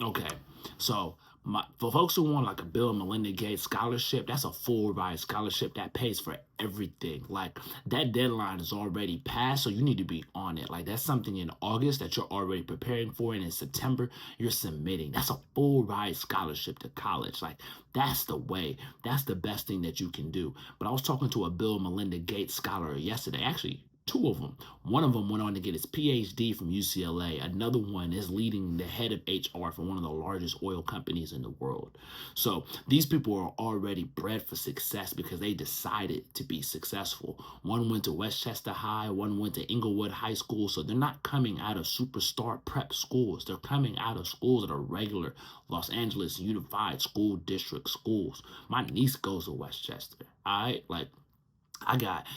Okay, so for folks who want like a Bill and Melinda Gates scholarship, that's a full ride scholarship that pays for everything. Like that deadline is already passed, so you need to be on it. Like that's something in August that you're already preparing for, and in September you're submitting. That's a full ride scholarship to college. Like that's the way. That's the best thing that you can do. But I was talking to a Bill and Melinda Gates scholar yesterday, actually two of them. One of them went on to get his PhD from UCLA. Another one is leading the head of HR for one of the largest oil companies in the world. So these people are already bred for success because they decided to be successful. One went to Westchester High, one went to Inglewood High School. So they're not coming out of superstar prep schools. They're coming out of schools that are regular Los Angeles Unified School District schools. My niece goes to Westchester. All right, like I got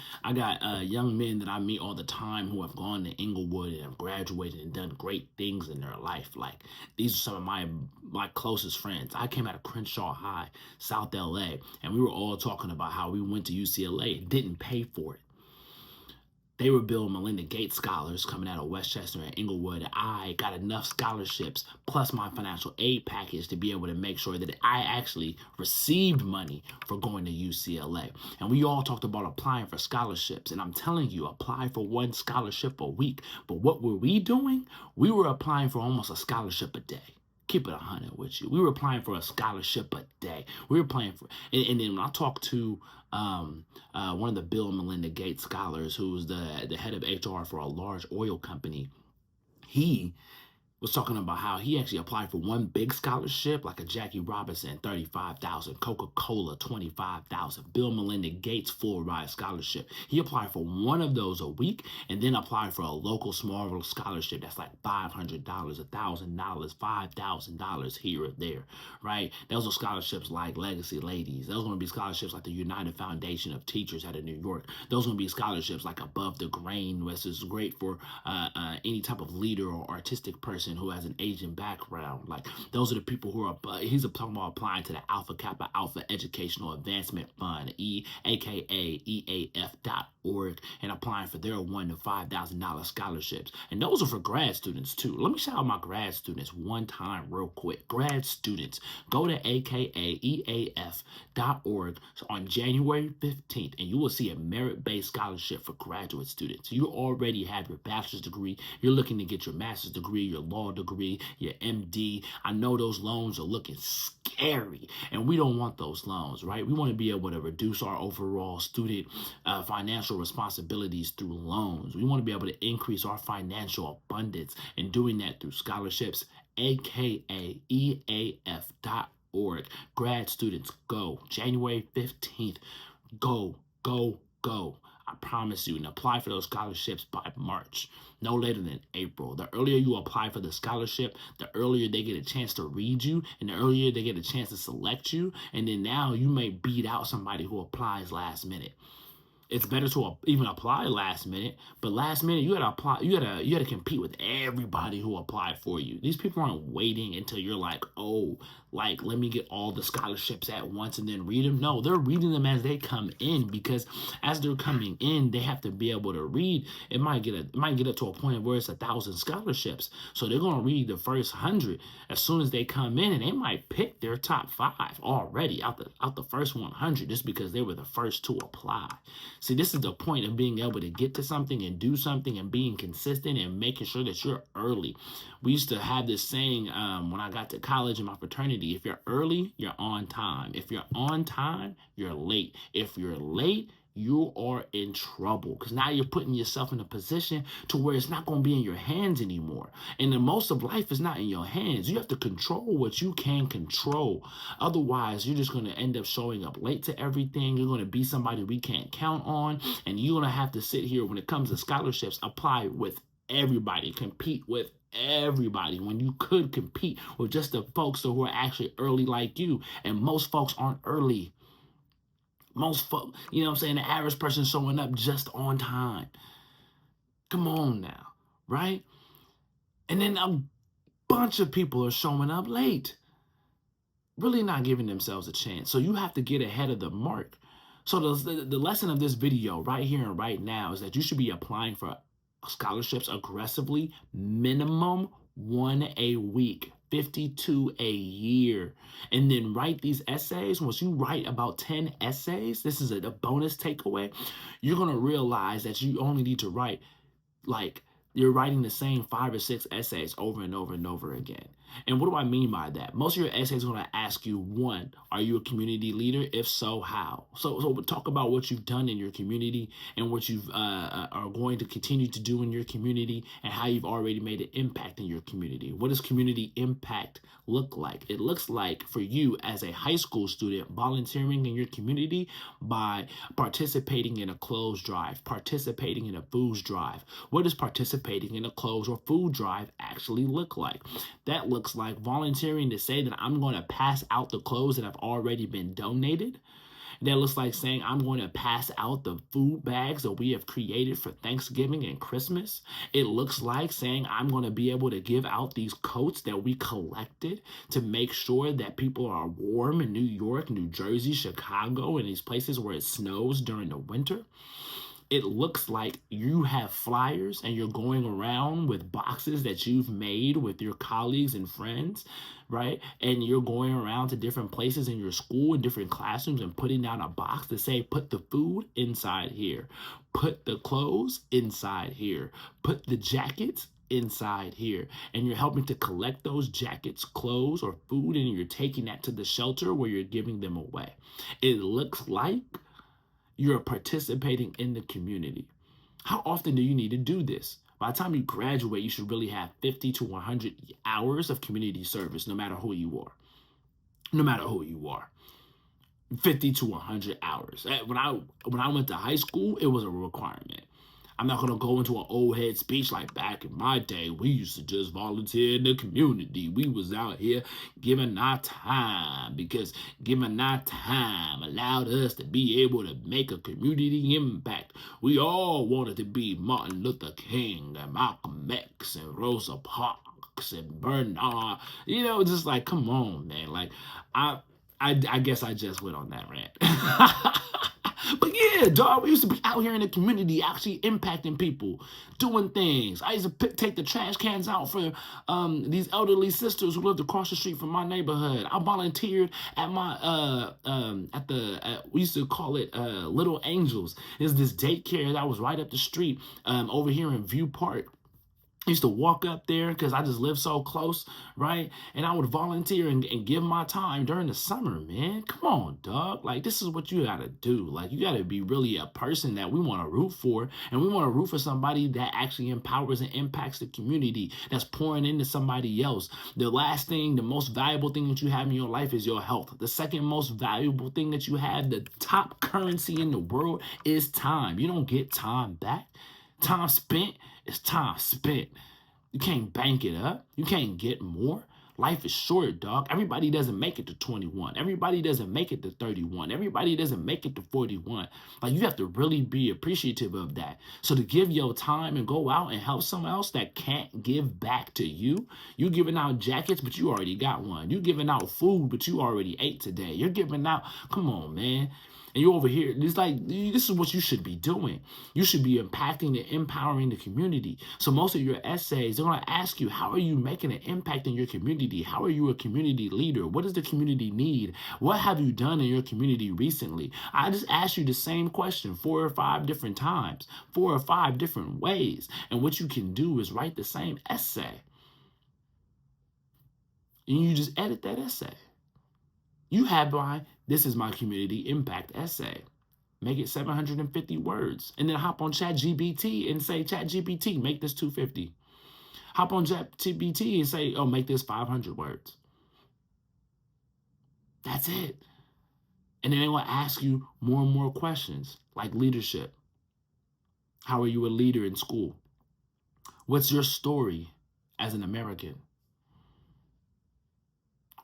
young men that I meet all the time who have gone to Inglewood and have graduated and done great things in their life. Like these are some of my closest friends. I came out of Crenshaw High, South LA, and we were all talking about how we went to UCLA and didn't pay for it. They were Bill and Melinda Gates scholars coming out of Westchester and Inglewood. I got enough scholarships plus my financial aid package to be able to make sure that I actually received money for going to UCLA. And we all talked about applying for scholarships. And I'm telling you, apply for one scholarship a week. But what were we doing? We were applying for almost a scholarship a day. Keep it 100 with you. We were applying for a scholarship a day. We were applying for, and then when I talked to one of the Bill and Melinda Gates scholars, who's the head of HR for a large oil company, he was talking about how he actually applied for one big scholarship, like a Jackie Robinson, 35,000, Coca-Cola, 25,000, Bill Melinda Gates full ride scholarship. He applied for one of those a week and then applied for a local small scholarship that's like $500, $1,000, $5,000 here or there, right? Those are scholarships like Legacy Ladies. Those are going to be scholarships like the United Foundation of Teachers out of New York. Those are going to be scholarships like Above the Grain, which is great for any type of leader or artistic person who has an Asian background. Like those are the people who are, he's talking about applying to the Alpha Kappa Alpha Educational Advancement Fund, aka EAF.org, and applying for their $1,000 to $5,000 scholarships. And those are for grad students too. Let me shout out my grad students one time real quick. Grad students, go to EAF.org on January 15th, and you will see a merit-based scholarship for graduate students. You already have your bachelor's degree. You're looking to get your master's degree, your law degree, your MD. I know those loans are looking scary, and we don't want those loans, right? We want to be able to reduce our overall student financial responsibilities through loans. We want to be able to increase our financial abundance, and doing that through scholarships, aka EAF.org. Grad students, go. January 15th, go, go, go. I promise you, and apply for those scholarships by March, no later than April. The earlier you apply for the scholarship, the earlier they get a chance to read you, and the earlier they get a chance to select you, and then now you may beat out somebody who applies last minute. It's better to even apply last minute, but last minute you gotta apply. You gotta compete with everybody who applied for you. These people aren't waiting until you're like, oh, like let me get all the scholarships at once and then read them. No, they're reading them as they come in, because as they're coming in, they have to be able to read. It might get up to a point where it's 1,000 scholarships, so they're gonna read the first 100 as soon as they come in, and they might pick their top 5 already out the first 100 just because they were the first to apply. See, this is the point of being able to get to something and do something and being consistent and making sure that you're early. We used to have this saying when I got to college in my fraternity: if you're early, you're on time. If you're on time, you're late. If you're late, you are in trouble, because now you're putting yourself in a position to where it's not going to be in your hands anymore. And the most of life is not in your hands. You have to control what you can control. Otherwise, you're just going to end up showing up late to everything. You're going to be somebody we can't count on. And you're going to have to sit here when it comes to scholarships, apply with everybody, compete with everybody, when you could compete with just the folks who are actually early like you. And most folks aren't early. Most folks, you know what I'm saying? The average person showing up just on time. Come on now, right? And then a bunch of people are showing up late, really not giving themselves a chance. So you have to get ahead of the mark. So the lesson of this video right here and right now is that you should be applying for scholarships aggressively, minimum 1 a week. 52 a year. And then write these essays. Once you write about 10 essays, this is a bonus takeaway, you're going to realize that you only need to write like you're writing the same 5 or 6 essays over and over and over again. And what do I mean by that? Most of your essays are going to ask you, one, are you a community leader? If so, how? So we'll talk about what you've done in your community and what you've are going to continue to do in your community and how you've already made an impact in your community. What does community impact look like? It looks like for you as a high school student volunteering in your community by participating in a clothes drive, participating in a foods drive. What does participating in a clothes or food drive actually look like? That looks like volunteering to say that I'm going to pass out the clothes that have already been donated. That looks like saying I'm going to pass out the food bags that we have created for Thanksgiving and Christmas. It looks like saying I'm going to be able to give out these coats that we collected to make sure that people are warm in New York, New Jersey, Chicago, and these places where it snows during the winter. It looks like you have flyers and you're going around with boxes that you've made with your colleagues and friends, right? And you're going around to different places in your school and different classrooms and putting down a box to say, put the food inside here, put the clothes inside here, put the jackets inside here. And you're helping to collect those jackets, clothes, or food, and you're taking that to the shelter where you're giving them away. It looks like you're participating in the community. How often do you need to do this? By the time you graduate, you should really have 50 to 100 hours of community service, no matter who you are. No matter who you are. 50 to 100 hours. When I went to high school, it was a requirement. I'm not going to go into an old head speech like back in my day. We used to just volunteer in the community. We was out here giving our time because giving our time allowed us to be able to make a community impact. We all wanted to be Martin Luther King and Malcolm X and Rosa Parks and Bernard. You know, just like, come on, man. Like, I guess I just went on that rant. But yeah, dog, we used to be out here in the community actually impacting people, doing things. I used to take the trash cans out for these elderly sisters who lived across the street from my neighborhood. I volunteered at my, we used to call it Little Angels. It's this daycare that was right up the street over here in View Park. I used to walk up there because I just lived so close, right? And I would volunteer and give my time during the summer, man. Come on, dog. Like, this is what you got to do. Like, you got to be really a person that we want to root for. And we want to root for somebody that actually empowers and impacts the community, that's pouring into somebody else. The last thing, the most valuable thing that you have in your life is your health. The second most valuable thing that you have, the top currency in the world, is time. You don't get time back. Time spent is time spent. You can't bank it up. You can't get more. Life is short, dog. Everybody doesn't make it to 21. Everybody doesn't make it to 31. Everybody doesn't make it to 41. Like, you have to really be appreciative of that. So to give your time and go out and help someone else that can't give back to you, you giving out jackets, but you already got one. You giving out food, but you already ate today. You're giving out, come on, man. And you're over here, it's like, this is what you should be doing. You should be impacting and empowering the community. So most of your essays, they're going to ask you, how are you making an impact in your community? How are you a community leader? What does the community need? What have you done in your community recently? I just asked you the same question 4 or 5 different times, 4 or 5 different ways. And what you can do is write the same essay. And you just edit that essay. You have this is my community impact essay. Make it 750 words. And then hop on ChatGPT and say, ChatGPT, make this 250. Hop on ChatGPT and say, oh, make this 500 words. That's it. And then they will ask you more and more questions like leadership. How are you a leader in school? What's your story as an American?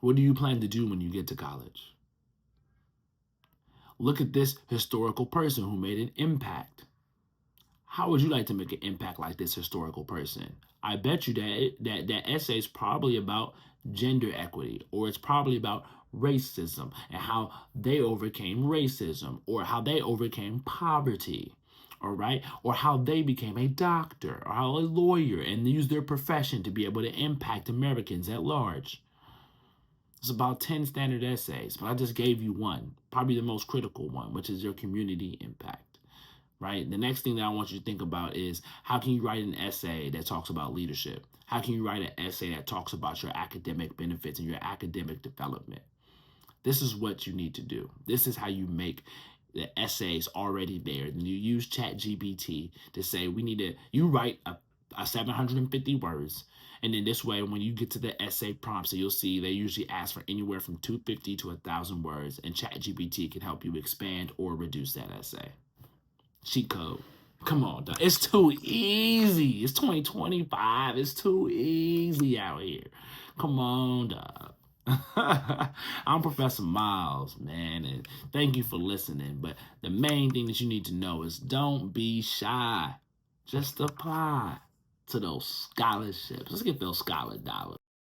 What do you plan to do when you get to college? Look at this historical person who made an impact. How would you like to make an impact like this historical person? I bet you that essay is probably about gender equity, or it's probably about racism and how they overcame racism, or how they overcame poverty, all right? Or how they became a doctor or how a lawyer and used their profession to be able to impact Americans at large. It's about 10 standard essays, but I just gave you one, probably the most critical one, which is your community impact, right? The next thing that I want you to think about is how can you write an essay that talks about leadership? How can you write an essay that talks about your academic benefits and your academic development? This is what you need to do. This is how you make the essays already there. And you use ChatGPT to say, you write a 750 words. And then this way, when you get to the essay prompts, you'll see they usually ask for anywhere from 250 to 1,000 words. And ChatGPT can help you expand or reduce that essay. Cheat code. Come on, dog. It's too easy. It's 2025. It's too easy out here. Come on, dog. I'm Professor Miles, man, and thank you for listening. But the main thing that you need to know is don't be shy. Just apply to those scholarships. Let's get those scholar dollars.